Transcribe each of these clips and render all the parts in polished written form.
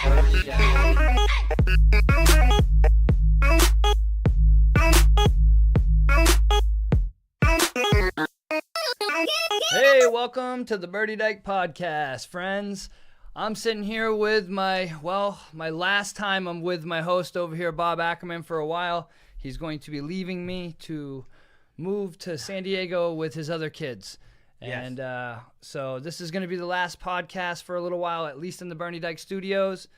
Hey, welcome to the Dyke podcast, friends. I'm sitting here with my last time I'm with my host over here, Bob Ackerman, for a while. He's going to be leaving me to move to San Diego with his other kids. Yes. And so this is going to be the last podcast for a little while, at least in the Dyke studios.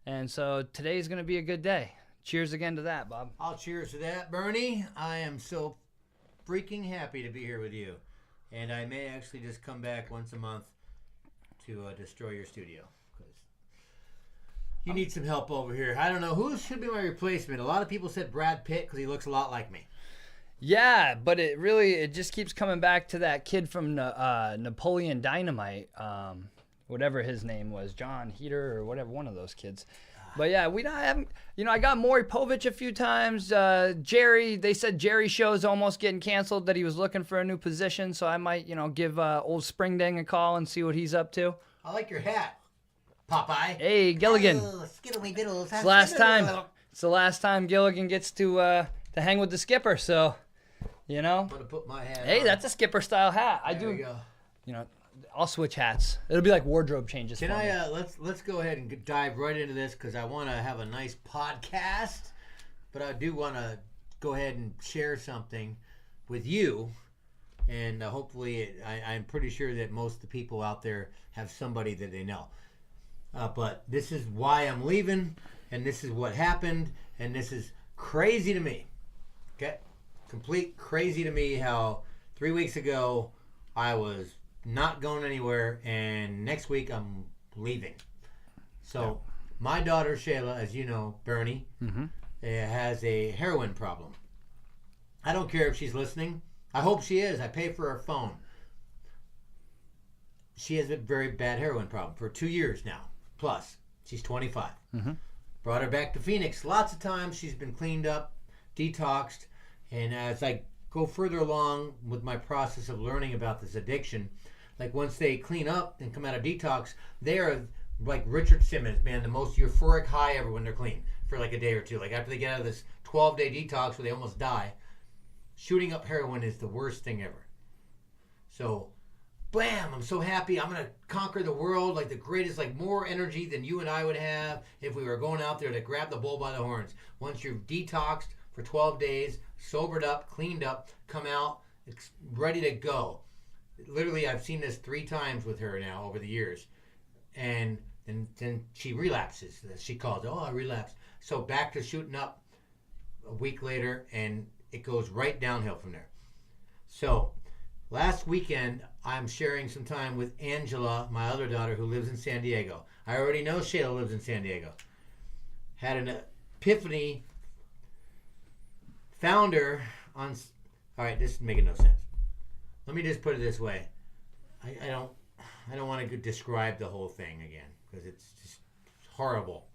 And so today's going to be a good day. Cheers again to that, Bob. I'll cheers to that, Bernie. I am so freaking happy to be here with you. And I may actually just come back once a month to destroy your studio. Because you need some help over here. I don't know. Who should be my replacement? A lot of people said Brad Pitt because he looks a lot like me. Yeah, but it just keeps coming back to that kid from Napoleon Dynamite, whatever his name was, John Heater or whatever, one of those kids. But yeah, I got Maury Povich a few times. Jerry, they said Jerry's show's almost getting canceled, that he was looking for a new position, so I might, give old Springding a call and see what he's up to. I like your hat, Popeye. Hey, Gilligan. Oh, skiddly diddles. It's the last time Gilligan gets to hang with the skipper, so, I'm going to put my hat on. Hey, that's a skipper style hat. There we go. I'll switch hats. It'll be like wardrobe changes. Can I? Let's go ahead and dive right into this because I want to have a nice podcast, but I do want to go ahead and share something with you, and hopefully, I'm pretty sure that most of the people out there have somebody that they know. But this is why I'm leaving, and this is what happened, and this is crazy to me. Okay, complete crazy to me. How 3 weeks ago I was not going anywhere, and next week I'm leaving. So my daughter Shayla, as you know, Bernie, has a heroin problem. I don't care if she's listening. I hope she is. I pay for her phone. She has a very bad heroin problem for 2 years now. Plus, she's 25. Brought her back to Phoenix. Lots of times she's been cleaned up, detoxed, and as I go further along with my process of learning about this addiction, like once they clean up and come out of detox, they are like Richard Simmons, man, the most euphoric high ever when they're clean for like a day or two. Like after they get out of this 12-day detox where they almost die, shooting up heroin is the worst thing ever. So, bam, I'm so happy. I'm going to conquer the world, like the greatest, like more energy than you and I would have if we were going out there to grab the bull by the horns. Once you're detoxed for 12 days, sobered up, cleaned up, come out, ready to go. Literally, I've seen this 3 times with her now over the years. And then she relapses. She calls it, I relapsed. So back to shooting up a week later, and it goes right downhill from there. So last weekend, I'm sharing some time with Angela, my other daughter, who lives in San Diego. I already know Shayla lives in San Diego. Had an epiphany. Found her on... All right, this is making no sense. Let me just put it this way. I don't want to describe the whole thing again because it's just horrible.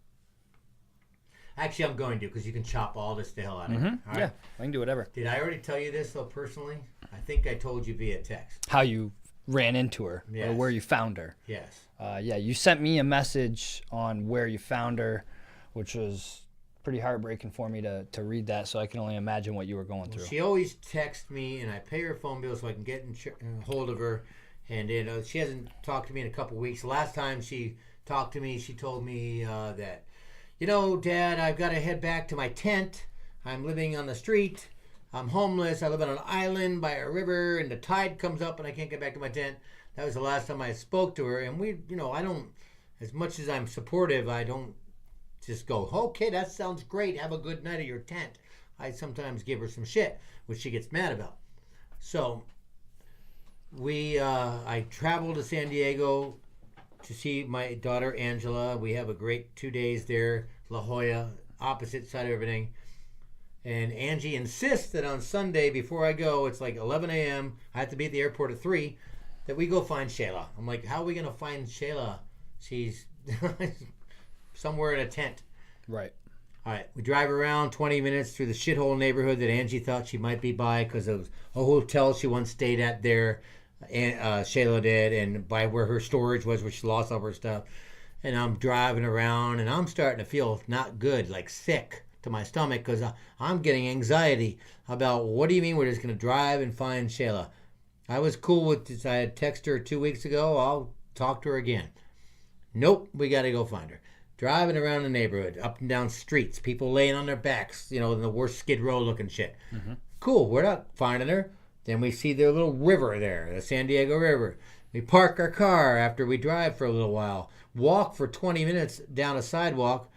Actually, I'm going to because you can chop all this the hell out of it. All right? Yeah, I can do whatever. Did I already tell you this, though, personally? I think I told you via text. How you ran into her or where you found her. Yes. You sent me a message on where you found her, which was pretty heartbreaking for me to read that, so I can only imagine what you were going through. She always texts me, and I pay her phone bill so I can get in hold of her. And she hasn't talked to me in a couple weeks. Last time she talked to me, she told me that, Dad, I've got to head back to my tent. I'm living on the street. I'm homeless. I live on an island by a river, and the tide comes up, and I can't get back to my tent. That was the last time I spoke to her. And I don't, as much as I'm supportive, I don't just go, okay, that sounds great. Have a good night at your tent. I sometimes give her some shit, which she gets mad about. So I traveled to San Diego to see my daughter Angela. We have a great 2 days there, La Jolla, opposite side of everything. And Angie insists that on Sunday before I go, it's like 11 a.m. I have to be at the airport at 3, that we go find Shayla. I'm like, how are we going to find Shayla? She's somewhere in a tent. Right. All right. We drive around 20 minutes through the shithole neighborhood that Angie thought she might be by because of a hotel she once stayed at there. And Shayla did, and by where her storage was, where she lost all her stuff. And I'm driving around, and I'm starting to feel not good, like sick to my stomach, because I'm getting anxiety about, what do you mean we're just going to drive and find Shayla? I was cool with this. I had texted her 2 weeks ago. I'll talk to her again. Nope, we got to go find her. Driving around the neighborhood, up and down streets, people laying on their backs, in the worst Skid Row looking shit. Mm-hmm. Cool, we're not finding her. Then we see the little river there, the San Deigo River. We park our car after we drive for a little while. Walk for 20 minutes down a sidewalk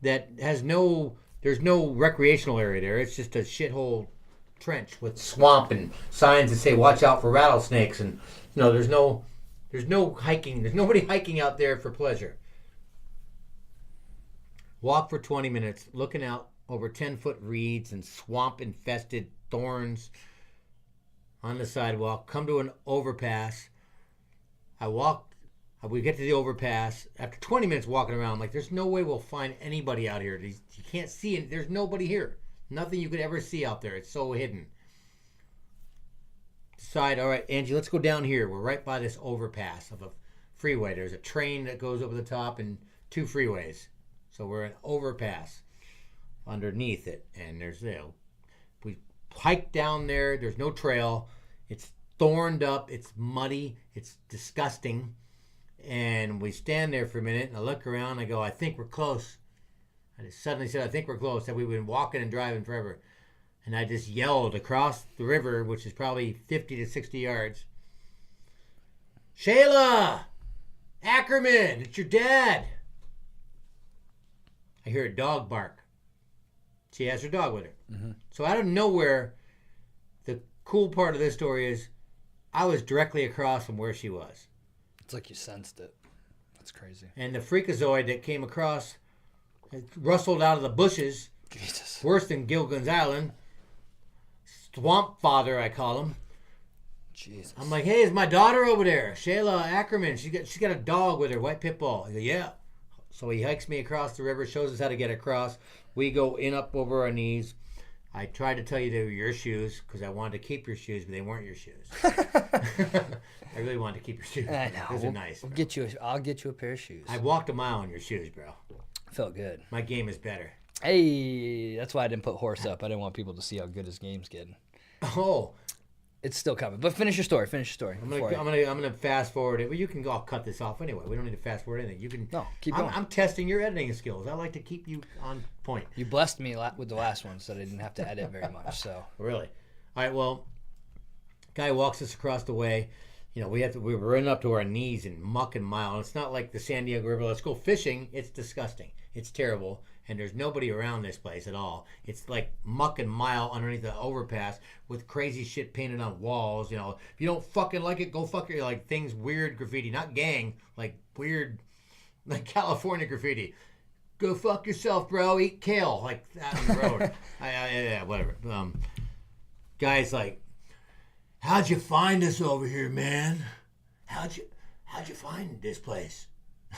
that has there's no recreational area there. It's just a shithole trench with swamp and signs that say watch out for rattlesnakes, and there's no hiking. There's nobody hiking out there for pleasure. Walk for 20 minutes looking out over 10-foot reeds and swamp infested thorns on the sidewalk. Come to an overpass. We get to the overpass. After 20 minutes walking around, like, there's no way we'll find anybody out here. You can't see it. There's nobody here. Nothing you could ever see out there. It's so hidden. Decide, all right, Angie, let's go down here. We're right by this overpass of a freeway. There's a train that goes over the top and 2 freeways. So we're an overpass underneath it. And we hike down there. There's no trail. It's thorned up. It's muddy. It's disgusting. And we stand there for a minute, and I look around, and I go, I think we're close. I just suddenly said, I think we're close. That we've been walking and driving forever. And I just yelled across the river, which is probably 50 to 60 yards. Shayla! Ackerman! It's your dad! I hear a dog bark. She has her dog with her. Mm-hmm. So out of nowhere, the cool part of this story is I was directly across from where she was. It's like you sensed it. That's crazy. And the freakazoid that came across, it rustled out of the bushes. Jesus. Worse than Gilligan's Island. Swamp Father, I call him. Jesus. I'm like, hey, is my daughter over there? Shayla Ackerman. She's got a dog with her, white pit bull. I go, yeah. So he hikes me across the river, shows us how to get across. We go in up over our knees. I tried to tell you they were your shoes because I wanted to keep your shoes, but they weren't your shoes. I really wanted to keep your shoes. I know. Those are nice. I'll get you a pair of shoes. I walked a mile in your shoes, bro. Felt good. My game is better. Hey, that's why I didn't put horse up. I didn't want people to see how good his game's getting. Oh. It's still coming. But finish your story. I'm gonna fast forward it. Well, you can go. I'll cut this off anyway. We don't need to fast forward anything. You can. No, keep going. I'm testing your editing skills. I like to keep you on point. You blessed me with the last one, so I didn't have to edit very much. So really, all right. Well, guy walks us across the way. We were running up to our knees in muck and mire. And it's not like the San Diego River. Let's go fishing. It's disgusting. It's terrible. And there's nobody around this place at all. It's like muck and mile underneath the overpass with crazy shit painted on walls. If you don't fucking like it, go fuck your, like, things, weird graffiti. Not gang, like weird, like California graffiti. Go fuck yourself, bro. Eat kale. Like that on the road. Yeah, whatever. Guy's like, how'd you find us over here, man? How'd you find this place?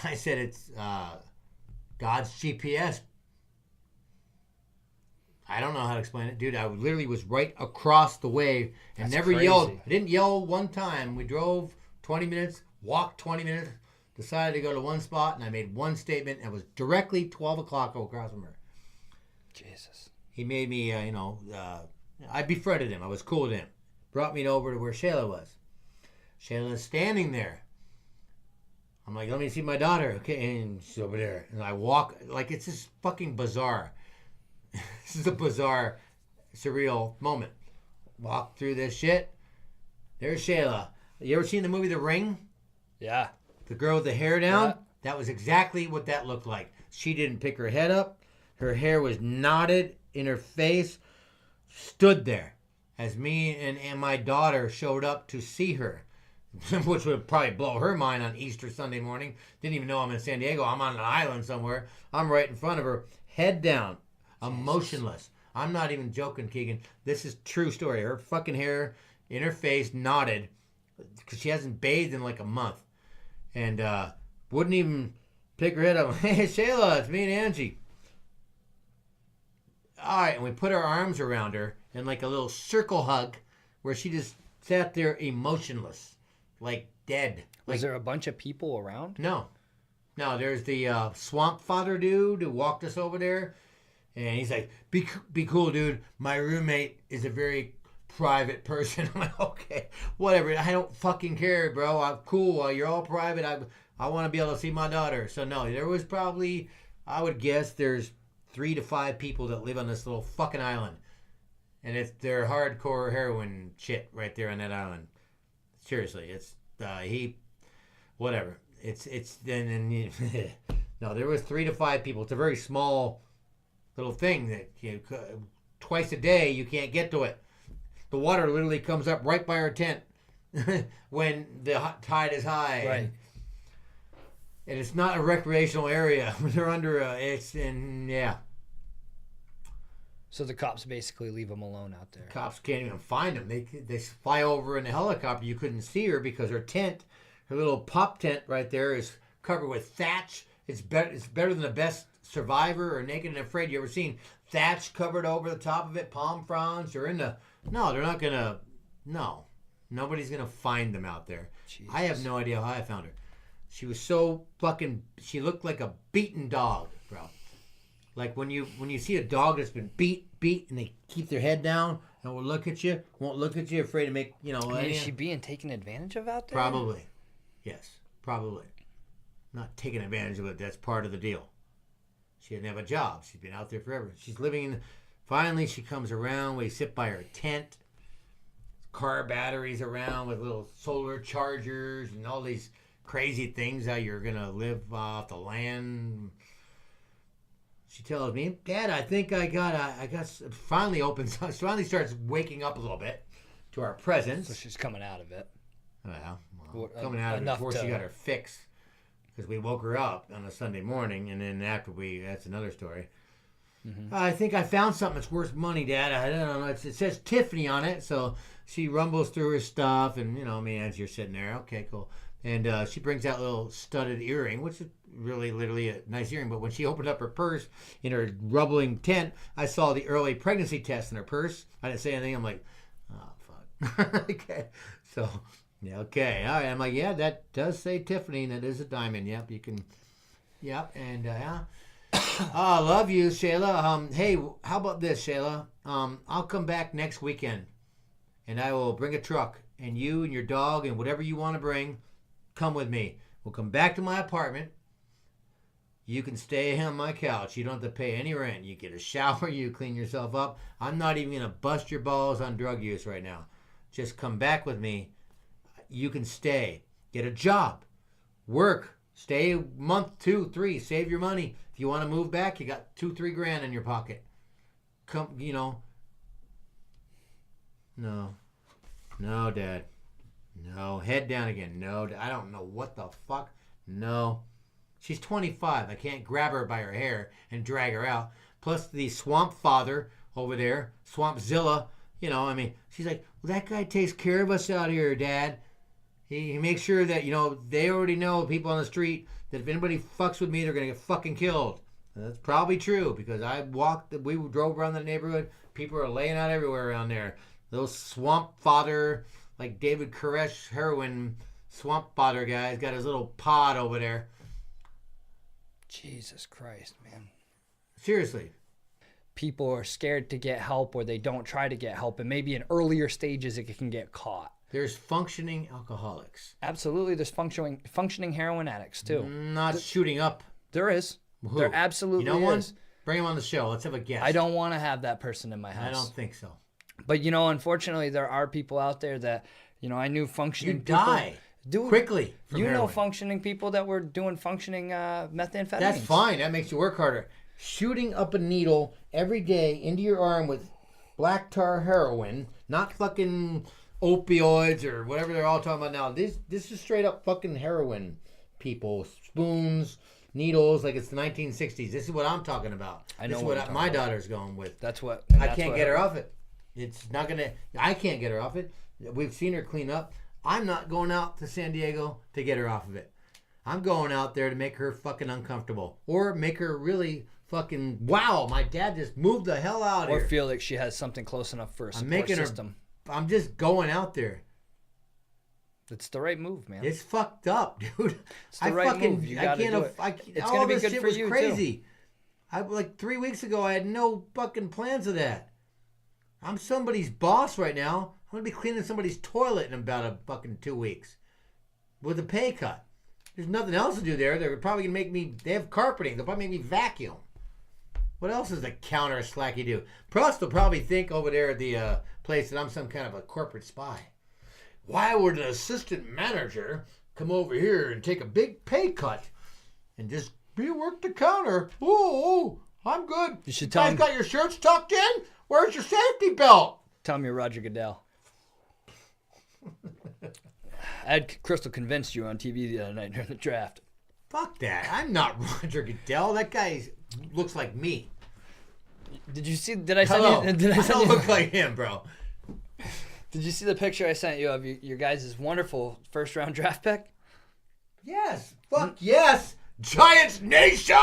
I said, it's God's GPS. I don't know how to explain it. Dude, I literally was right across the way and That's never crazy. yelled. I didn't yell one time. We drove 20 minutes, walked 20 minutes, decided to go to one spot, and I made one statement. And it was directly 12 o'clock across from her. Jesus. He made me, I befriended him. I was cool with him. Brought me over to where Shayla was. Shayla's standing there. I'm like, let me see my daughter. Okay, and she's over there. And I walk, like, it's just fucking bizarre. This is a bizarre, surreal moment. Walk through this shit. There's Shayla. You ever seen the movie The Ring? Yeah. The girl with the hair down? Yeah. That was exactly what that looked like. She didn't pick her head up. Her hair was knotted in her face. Stood there as me and my daughter showed up to see her. Which would probably blow her mind on Easter Sunday morning. Didn't even know I'm in San Diego. I'm on an island somewhere. I'm right in front of her. Head down. Motionless. I'm not even joking, Keegan. This is true story. Her fucking hair in her face knotted because she hasn't bathed in like a month. And wouldn't even pick her head up. Hey, Shayla, it's me and Angie. All right, and we put our arms around her in like a little circle hug where she just sat there emotionless, like dead. Was there a bunch of people around? No. No, there's the swamp father dude who walked us over there. And he's like, be cool, dude. My roommate is a very private person. I'm like, okay, whatever. I don't fucking care, bro. I'm cool. You're all private. I want to be able to see my daughter. So, no, there was probably, I would guess there's 3 to 5 people that live on this little fucking island. And they're hardcore heroin shit right there on that island. Seriously, it's, whatever. No, there was 3 to 5 people. It's a very small little thing that twice a day you can't get to it. The water literally comes up right by our tent when the tide is high. Right. And it's not a recreational area. They're under yeah. So the cops basically leave them alone out there. Cops can't even find them. They fly over in a helicopter. You couldn't see her because her tent, her little pop tent right there, is covered with thatch. It's better than the best Survivor or Naked and Afraid you ever seen. Thatch covered over the top of it, palm fronds. They're not gonna. No, nobody's gonna find them out there. Jesus. I have no idea how I found her. She was so fucking. She looked like a beaten dog, bro. Like when you see a dog that's been beat, and they keep their head down and won't look at you, afraid to make, Is she being taken advantage of out there? Probably. Yes, probably. Not taking advantage of it. That's part of the deal. She didn't have a job. She's been out there forever. She's living finally she comes around. We sit by her tent. Car batteries around with little solar chargers and all these crazy things how you're going to live off the land. She tells me, Dad, I think I got finally starts waking up a little bit to our presence. So she's coming out of it. Well, coming out of it before she got her fix. Because we woke her up on a Sunday morning, and then that's another story. Mm-hmm. I think I found something that's worth money, Dad. I don't know. It says Tiffany on it, so she rumbles through her stuff, and, as you're sitting there, okay, cool. And she brings out a little studded earring, which is really, literally a nice earring. But when she opened up her purse in her rumbling tent, I saw the early pregnancy test in her purse. I didn't say anything. I'm like, oh, fuck. Okay, so... Yeah, okay. All right. I'm like, yeah, that does say Tiffany, and it is a diamond. Yep, you can. Yep, and yeah. I love you, Shayla. Hey, how about this, Shayla? I'll come back next weekend, and I will bring a truck, and you and your dog and whatever you want to bring, come with me. We'll come back to my apartment. You can stay on my couch. You don't have to pay any rent. You get a shower. You clean yourself up. I'm not even going to bust your balls on drug use right now. Just come back with me. You can stay, get a job, work, stay a month, 2, 3, save your money. If you want to move back, you got $2-3 grand in your pocket. Come, No, Dad. No, head down again. No, I don't know what the fuck. No, she's 25. I can't grab her by her hair and drag her out. Plus the swamp father over there, Swampzilla. She's like, well, that guy takes care of us out here, Dad. He makes sure that, they already know, people on the street, that if anybody fucks with me, they're going to get fucking killed. And that's probably true, because we drove around the neighborhood, people are laying out everywhere around there. Those swamp fodder, like David Koresh heroin swamp fodder guys, got his little pod over there. Jesus Christ, man. Seriously. People are scared to get help, or they don't try to get help, and maybe in earlier stages it can get caught. There's functioning alcoholics. Absolutely, there's functioning heroin addicts too. Not shooting up. There is. Who? There absolutely is. Bring him on the show. Let's have a guest. I don't want to have that person in my house. I don't think so. But unfortunately, there are people out there that I knew functioning people. You die quickly. From heroin. Functioning people that were doing functioning methamphetamines. That's fine. That makes you work harder. Shooting up a needle every day into your arm with black tar heroin, not fucking opioids or whatever they're all talking about now. This is straight up fucking heroin, people. Spoons, needles, like it's the 1960s. This is what I'm talking about. I know this is what my daughter's going with. That's what I can't get her off it. It's not gonna. I can't get her off it. We've seen her clean up. I'm not going out to San Diego to get her off of it. I'm going out there to make her fucking uncomfortable or make her really fucking wow. My dad just moved the hell out or here. Feel like she has something close enough for a support system. I'm just going out there. It's the right move, man. It's fucked up, dude. It's the right move. You gotta do it. It's all gonna be this good shit for was you crazy. too. Like 3 weeks ago, I had no fucking plans of that. I'm somebody's boss right now. I'm gonna be cleaning somebody's toilet in about a fucking 2 weeks with a pay cut. There's nothing else to do there. They're probably gonna make me. They have carpeting. They'll probably make me vacuum. What else is the counter slacky do? Plus, they'll probably think over there at the place that I'm some kind of a corporate spy. Why would an assistant manager come over here and take a big pay cut and just work the counter? Oh, I'm good. You should tell him. Got your shirts tucked in? Where's your safety belt? Tell him you're Roger Goodell. I had Crystal convinced you on TV the other night during the draft. Fuck that. I'm not Roger Goodell. That guy looks like me. Did you see? Did I send you? Did I I send don't you? look like him, bro. Did you see the picture I sent you of your guys' wonderful first round draft pick? Yes. Fuck yes. Giants Nation!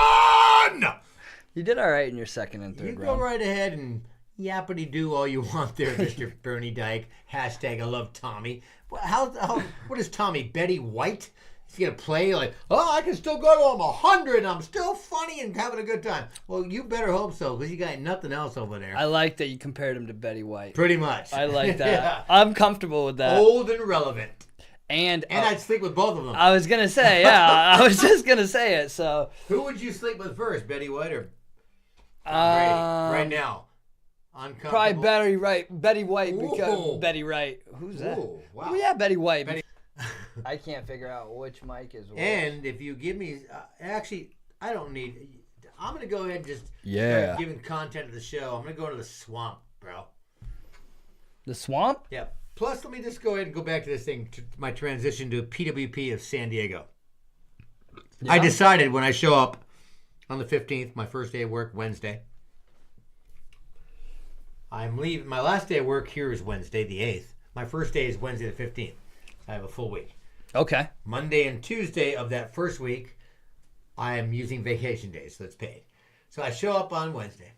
You did all right in your second and third You round. go right ahead and yappity do all you want there, Mr. Bernie Dyke. Hashtag I love Tommy. What is Tommy? Betty White? He's going to play like, oh, I can still go to 100. I'm still funny and having a good time. Well, you better hope so, because you got nothing else over there. I like that you compared him to Betty White. Pretty much. I like that. Yeah. I'm comfortable with that. Old and relevant. And I'd sleep with both of them. I was gonna say, yeah, I was just gonna say it. So who would you sleep with first, Betty White or right now? Uncomfortable. Probably Betty White Ooh. because Betty Wright. Who's that? Ooh, wow. Oh yeah, Betty White. Betty- I can't figure out which mic is which. And if you give me, actually, I don't need. I'm gonna go ahead and just Yeah. start giving content to the show. I'm gonna go to the swamp, bro. The swamp? Yeah. Plus, let me just go ahead and go back to this thing, to my transition to PWP of San Diego. Yeah. I decided when I show up on the 15th, my first day of work, Wednesday. I'm leaving. My last day of work here is Wednesday, the 8th. My first day is Wednesday, the 15th. I have a full week. Okay. Monday and Tuesday of that first week, I am using vacation days, so it's paid. So I show up on Wednesday.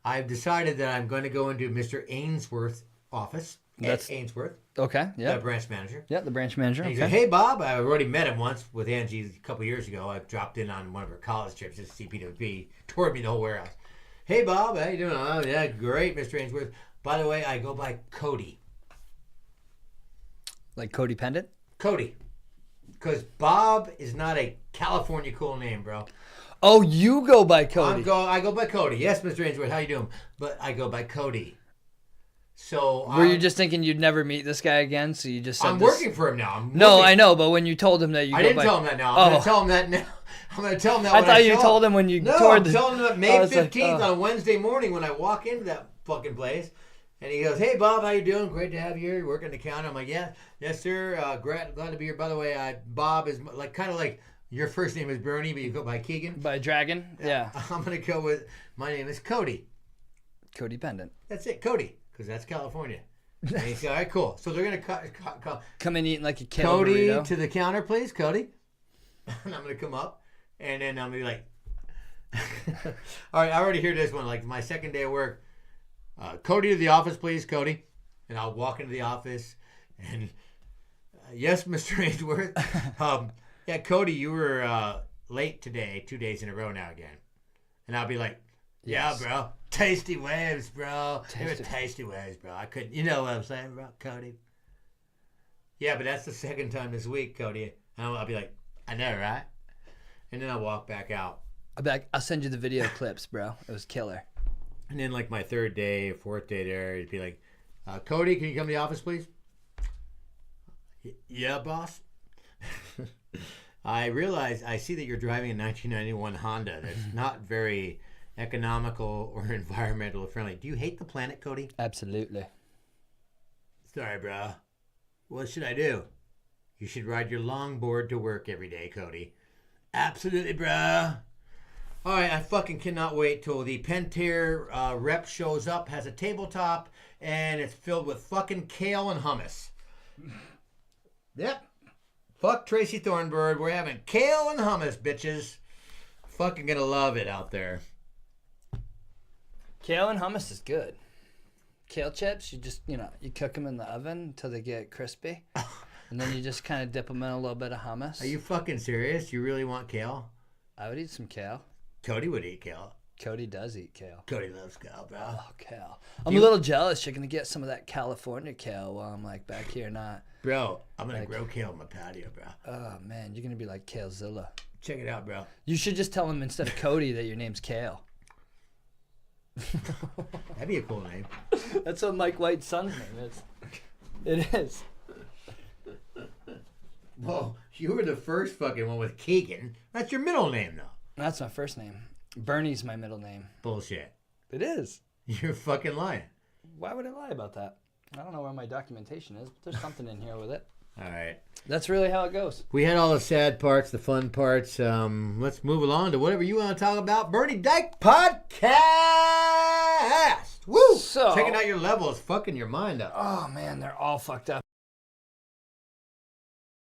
I've decided that I'm going to go into Mr. Ainsworth's office. That's Ainsworth. Okay. Yeah. The branch manager. Yeah, the branch manager. And he Okay. said, hey, Bob. I already met him once with Angie a couple years ago. I dropped in on one of her college trips just to see PWP. Toured me the whole warehouse. Hey, Bob. How you doing? Oh, yeah, great, Mr. Ainsworth. By the way, I go by Cody. Like codependent? Cody. Because Bob is not a California cool name, bro. Oh, you go by Cody. I go by Cody. Yes, Mr. Ainsworth, how you doing? But I go by Cody. So were you just thinking you'd never meet this guy again? So you just said I'm working for him now. No, I know, but when you told him that you I go didn't by... tell him that now. I'm going to tell him that now. I'm going to tell him that I when thought you show told up. him when you No, toured I'm the... telling him that May I was 15th like, on Wednesday morning when I walk into that fucking place. And he goes, hey, Bob, how you doing? Great to have you here. You working the counter? I'm like, yeah, yes, sir. Glad to be here. By the way, Bob is like kind of like your first name is Bernie, but you go by Keegan. By Dragon? Yeah. I'm going to go with, my name is Cody. Codependent. That's it, Cody, because that's California. And he said, all right, cool. So they're going to come in eating like a kid. Cody burrito. to the counter, please, Cody. And I'm going to come up, and then I'm going to be like, all right, I already hear this one. Like my second day of work. Cody to the office, please, Cody. And I'll walk into the office, and yes, Mr. Ainsworth. Yeah, Cody, you were late today, 2 days in a row now again. And I'll be like, yeah, yes. bro. Tasty waves, bro. They were tasty waves, bro. I couldn't, you know what I'm saying, bro, Cody? Yeah, but that's the second time this week, Cody. And I'll be like, I know, right? And then I'll walk back out. I'll send you the video clips, bro. It was killer. And then like my third day, fourth day there, he'd be like, Cody, can you come to the office, please? Yeah, boss. I see that you're driving a 1991 Honda. That's not very economical or environmental friendly. Do you hate the planet, Cody? Absolutely. Sorry, bro. What should I do? You should ride your longboard to work every day, Cody. Absolutely, bro. All right, I fucking cannot wait till the Pentair rep shows up, has a tabletop, and it's filled with fucking kale and hummus. Yep. Fuck Tracy Thornburg. We're having kale and hummus, bitches. Fucking gonna love it out there. Kale and hummus is good. Kale chips, you just, you cook them in the oven until they get crispy. And then you just kind of dip them in a little bit of hummus. Are you fucking serious? You really want kale? I would eat some kale. Cody would eat kale. Cody does eat kale. Cody loves kale, bro. Oh, kale. I'm a little jealous. You're going to get some of that California kale while I'm like back here not. Bro, I'm going to grow kale on my patio, bro. Oh, man. You're going to be like Kalezilla. Check it out, bro. You should just tell him instead of Cody that your name's Kale. That'd be a cool name. That's what Mike White's son's name is. It is. Whoa, you were the first fucking one with Keegan. That's your middle name, though. That's my first name. Bernie's my middle name. Bullshit. It is. You're fucking lying. Why would I lie about that? I don't know where my documentation is, but there's something in here with it. All right. That's really how it goes. We had all the sad parts, the fun parts. Let's move along to whatever you want to talk about. Bernie Dyke Podcast. Woo! So, checking out your levels, fucking your mind up. Oh man, they're all fucked up.